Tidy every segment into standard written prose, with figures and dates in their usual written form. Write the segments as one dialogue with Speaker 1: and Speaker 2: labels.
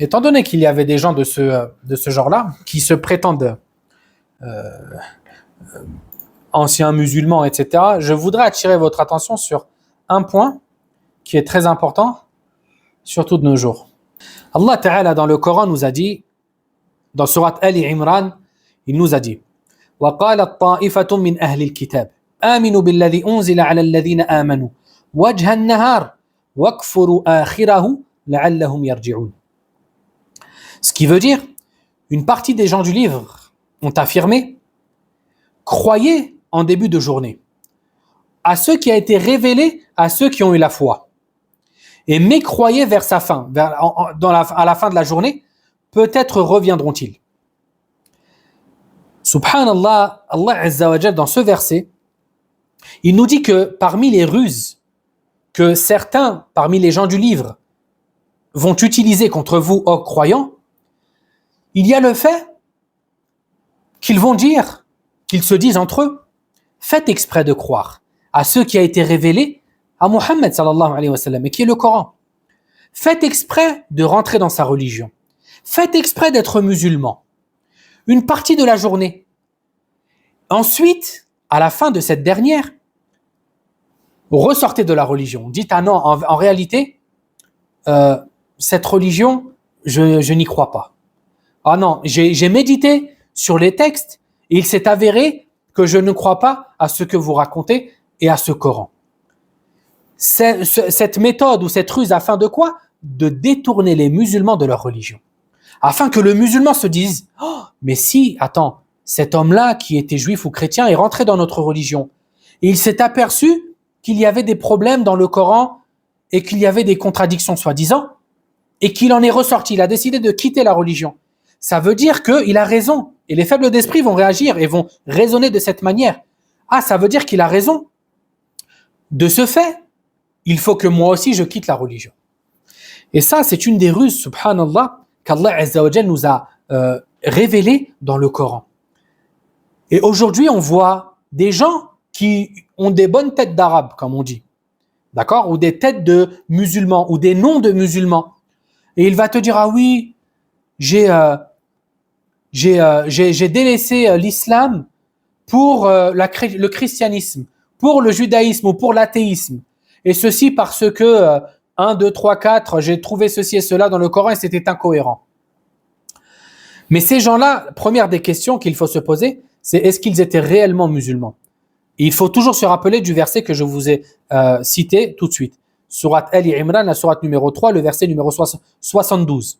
Speaker 1: étant donné qu'il y avait des gens de ce genre-là, qui se prétendent anciens musulmans, etc., je voudrais attirer votre attention sur un point qui est très important, surtout de nos jours. Allah Ta'ala dans le Coran nous a dit, dans surat Ali Imran, il nous a dit وَقَالَتْ طَائِفَةٌ مِّنْ أَهْلِ الْكِتَابِ آمِنُوا بِالَّذِي أُنزِلَ عَلَى الَّذِينَ آمَنُوا وَجْهَ النَّهَارِ وَاكْفُرُوا آخِرَهُ لَعَلَّهُمْ يَرْجِعُونَ. Ce qui veut dire, une partie des gens du livre ont affirmé, croyez en début de journée à ce qui a été révélé à ceux qui ont eu la foi, et mécroyez vers sa fin, à la fin de la journée, peut-être reviendront-ils. Subhanallah, Allah Azza wa Jal, dans ce verset, il nous dit que parmi les ruses que certains, parmi les gens du livre, vont utiliser contre vous, ô croyants, il y a le fait qu'ils vont dire, qu'ils se disent entre eux, faites exprès de croire à ce qui a été révélé à Muhammad sallallahu alayhi wa sallam, et qui est le Coran. Faites exprès de rentrer dans sa religion. Faites exprès d'être musulman. Une partie de la journée. Ensuite, à la fin de cette dernière, ressortez de la religion. Dites, ah non, en réalité, cette religion, je n'y crois pas. Ah non, j'ai médité sur les textes et il s'est avéré que je ne crois pas à ce que vous racontez et à ce Coran. Cette méthode ou cette ruse, afin de quoi? De détourner les musulmans de leur religion. Afin que le musulman se dise, oh, mais si, attends, cet homme-là qui était juif ou chrétien est rentré dans notre religion. Et il s'est aperçu qu'il y avait des problèmes dans le Coran et qu'il y avait des contradictions soi-disant, et qu'il en est ressorti, il a décidé de quitter la religion. Ça veut dire qu'il a raison. Et les faibles d'esprit vont réagir et vont raisonner de cette manière. Ah, ça veut dire qu'il a raison. De ce fait, il faut que moi aussi je quitte la religion. Et ça, c'est une des ruses, subhanallah, qu'Allah Azza wa Jal nous a révélé dans le Coran. Et aujourd'hui, on voit des gens qui ont des bonnes têtes d'arabes, comme on dit, d'accord, ou des têtes de musulmans, ou des noms de musulmans. Et il va te dire, ah oui, j'ai délaissé l'islam pour le christianisme, pour le judaïsme ou pour l'athéisme. Et ceci parce que 1, 2, 3, 4, j'ai trouvé ceci et cela dans le Coran et c'était incohérent. Mais ces gens-là, première des questions qu'il faut se poser, c'est est-ce qu'ils étaient réellement musulmans? Et il faut toujours se rappeler du verset que je vous ai cité tout de suite. Surat Ali Imran, la surat numéro 3, le verset numéro 72.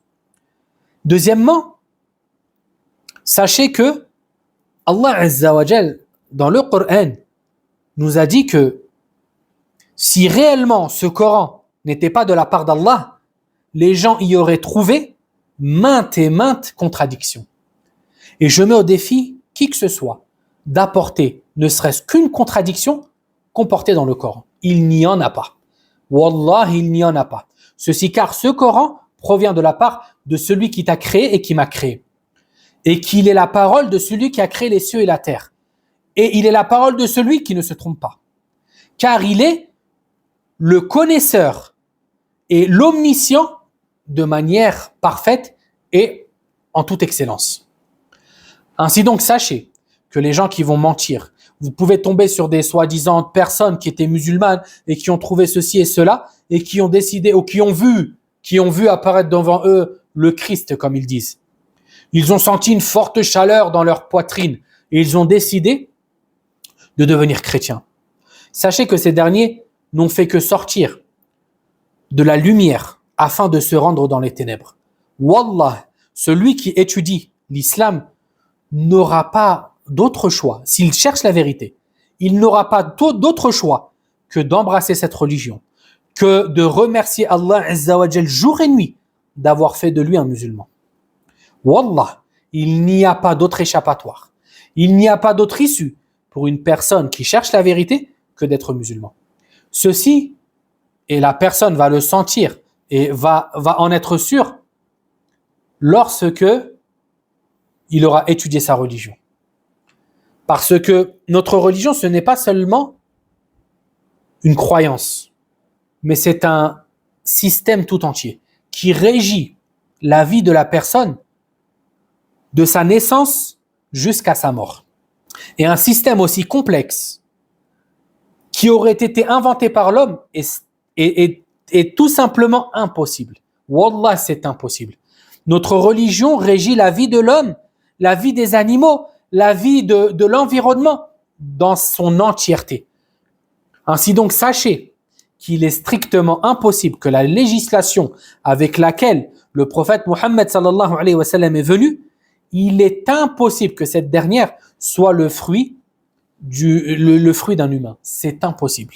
Speaker 1: Deuxièmement, sachez que Allah Azza wa Jal, dans le Coran, nous a dit que si réellement ce Coran n'était pas de la part d'Allah, les gens y auraient trouvé maintes et maintes contradictions. Et je mets au défi qui que ce soit d'apporter ne serait-ce qu'une contradiction comportée dans le Coran. Il n'y en a pas. Wallah, il n'y en a pas. Ceci car ce Coran provient de la part de celui qui t'a créé et qui m'a créé. Et qu'il est la parole de celui qui a créé les cieux et la terre. Et il est la parole de celui qui ne se trompe pas. Car il est le connaisseur et l'omniscient de manière parfaite et en toute excellence. Ainsi donc, sachez que les gens qui vont mentir, vous pouvez tomber sur des soi-disant personnes qui étaient musulmanes et qui ont trouvé ceci et cela et qui ont décidé ou qui ont vu apparaître devant eux le Christ, comme ils disent. Ils ont senti une forte chaleur dans leur poitrine et ils ont décidé de devenir chrétiens. Sachez que ces derniers n'ont fait que sortir de la lumière afin de se rendre dans les ténèbres. Wallah, celui qui étudie l'islam n'aura pas d'autre choix. S'il cherche la vérité, il n'aura pas d'autre choix que d'embrasser cette religion, que de remercier Allah Azza wa Jal jour et nuit d'avoir fait de lui un musulman. Wallah, il n'y a pas d'autre échappatoire. Il n'y a pas d'autre issue pour une personne qui cherche la vérité que d'être musulman. Ceci, et la personne va le sentir et va en être sûr lorsque il aura étudié sa religion. Parce que notre religion, ce n'est pas seulement une croyance, mais c'est un système tout entier qui régit la vie de la personne de sa naissance jusqu'à sa mort. Et un système aussi complexe qui aurait été inventé par l'homme est tout simplement impossible. Wallah, c'est impossible. Notre religion régit la vie de l'homme, la vie des animaux, la vie de l'environnement dans son entièreté. Ainsi donc, sachez qu'il est strictement impossible que la législation avec laquelle le prophète Mohammed sallallahu alayhi wa sallam est venu, il est impossible que cette dernière soit le fruit d'un humain. C'est impossible.